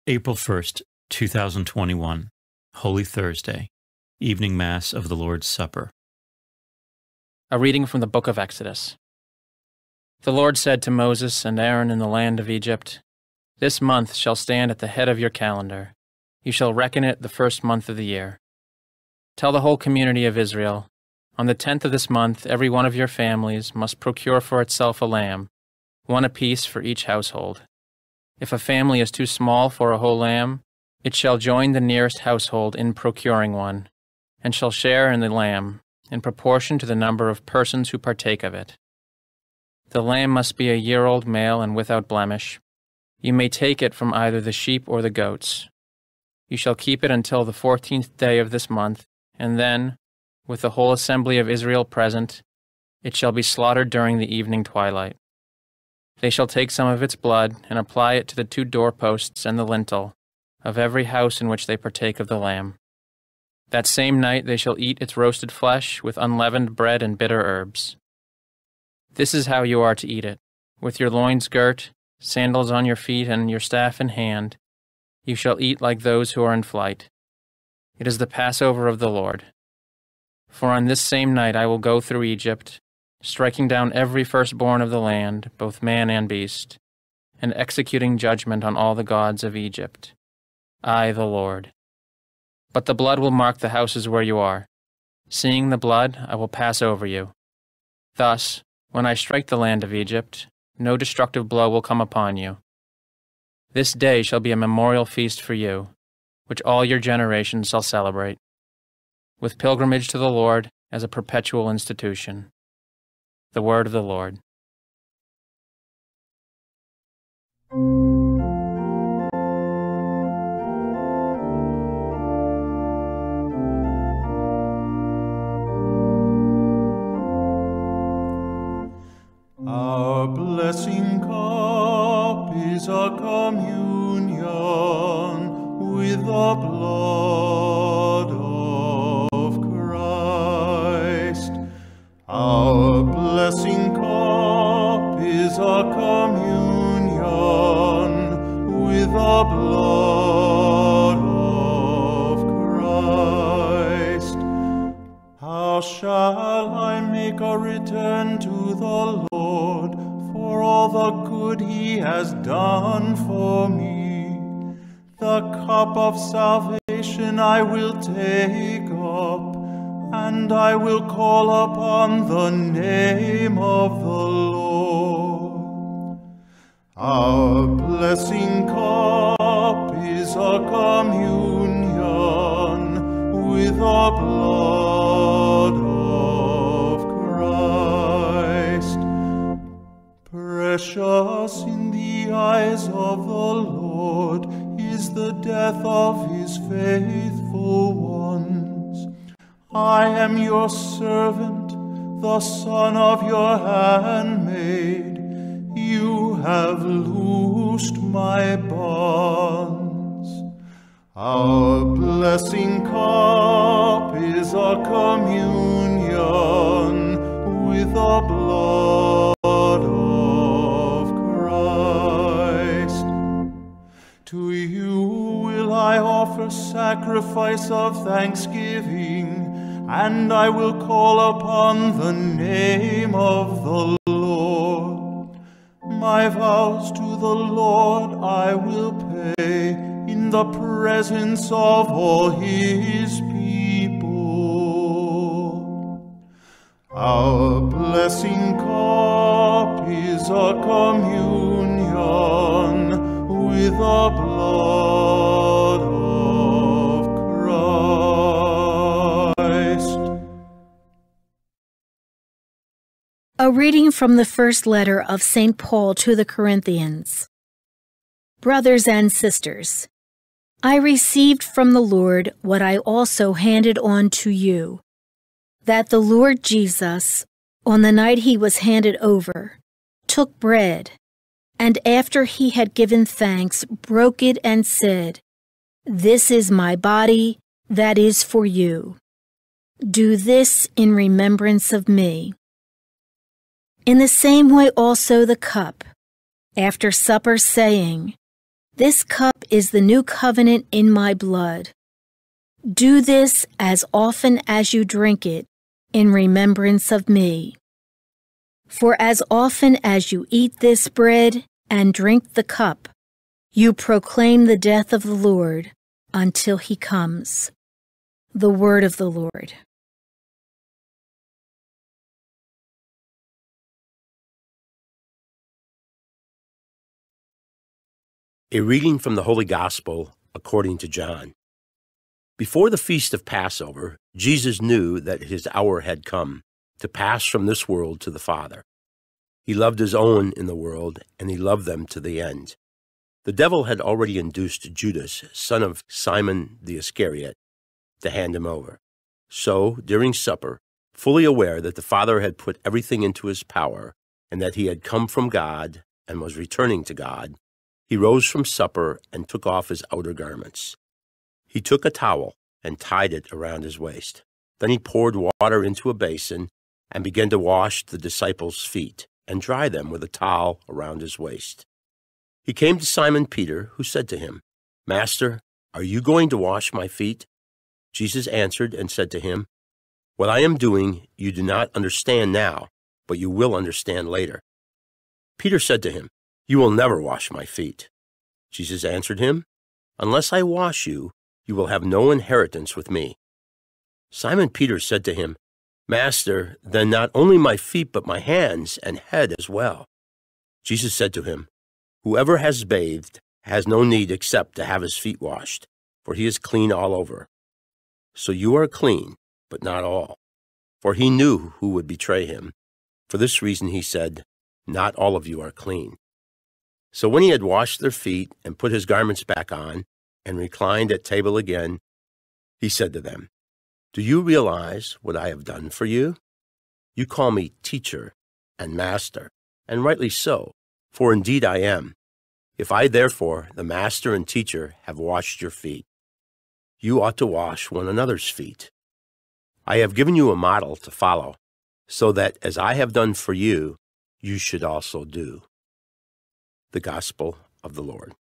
April 1st, 2021, Holy Thursday, Evening Mass of the Lord's Supper. A reading from the book of Exodus. The Lord said to Moses and Aaron in the land of Egypt, "This month shall stand at the head of your calendar. You shall reckon it the first month of the year. Tell the whole community of Israel, on the 10th of this month every one of your families must procure for itself a lamb, one apiece for each household. If a family is too small for a whole lamb, it shall join the nearest household in procuring one, and shall share in the lamb, in proportion to the number of persons who partake of it. The lamb must be a year-old male and without blemish. You may take it from either the sheep or the goats. You shall keep it until the 14th day of this month, and then, with the whole assembly of Israel present, it shall be slaughtered during the evening twilight. They shall take some of its blood and apply it to the 2 doorposts and the lintel of every house in which they partake of the lamb. That same night they shall eat its roasted flesh with unleavened bread and bitter herbs. This is how you are to eat it, with your loins girt, sandals on your feet, and your staff in hand. You shall eat like those who are in flight. It is the Passover of the Lord. For on this same night I will go through Egypt, striking down every firstborn of the land, both man and beast, and executing judgment on all the gods of Egypt. I, the Lord. But the blood will mark the houses where you are. Seeing the blood, I will pass over you. Thus, when I strike the land of Egypt, no destructive blow will come upon you. This day shall be a memorial feast for you, which all your generations shall celebrate, with pilgrimage to the Lord as a perpetual institution." The word of the Lord. Our blessing cup is a communion with the blood of Christ. Our blessing cup is a communion with the blood of Christ. How shall I make a return to the Lord for all the good He has done for me? The cup of salvation I will take up, and I will call upon the name of the Lord. Our blessing cup is a communion with the blood of Christ. Precious in the eyes of the Lord is the death of His faithful ones. I am your servant, the son of your handmaid. You have loosed my bonds. Our blessing cup is a communion with the blood of Christ. To you will I offer sacrifice of thanksgiving, and I will call upon the name of the Lord. My vows to the Lord I will pay in the presence of all His people. Our blessing cup is a communion with the blood of Christ. A reading from the first letter of St. Paul to the Corinthians. Brothers and sisters, I received from the Lord what I also handed on to you, that the Lord Jesus, on the night He was handed over, took bread, and after He had given thanks, broke it and said, "This is my body that is for you. Do this in remembrance of me." In the same way also the cup, after supper, saying, This cup is the new covenant in my blood. Do this as often as you drink it in remembrance of me. For as often as you eat this bread and drink the cup, you proclaim the death of the Lord until he comes. The word of the Lord. A reading from the Holy Gospel according to John. Before the feast of Passover, Jesus knew that his hour had come to pass from this world to the Father. He loved his own in the world, and he loved them to the end. The devil had already induced Judas, son of Simon the Iscariot, to hand him over. So, during supper, fully aware that the Father had put everything into his power, and that he had come from God and was returning to God, he rose from supper and took off his outer garments. He took a towel and tied it around his waist. Then he poured water into a basin and began to wash the disciples' feet and dry them with a towel around his waist. He came to Simon Peter, who said to him, "Master, are you going to wash my feet?" Jesus answered and said to him, "What I am doing you do not understand now, but you will understand later." Peter said to him, "You will never wash my feet." Jesus answered him, "Unless I wash you, you will have no inheritance with me." Simon Peter said to him, "Master, then not only my feet but my hands and head as well." Jesus said to him, "Whoever has bathed has no need except to have his feet washed, for he is clean all over. So you are clean, but not all." For he knew who would betray him. For this reason he said, "Not all of you are clean." So when he had washed their feet and put his garments back on and reclined at table again, he said to them, "Do you realize what I have done for you? You call me teacher and master, and rightly so, for indeed I am. If I therefore, the master and teacher, have washed your feet, you ought to wash one another's feet. I have given you a model to follow, so that as I have done for you, you should also do." The Gospel of the Lord.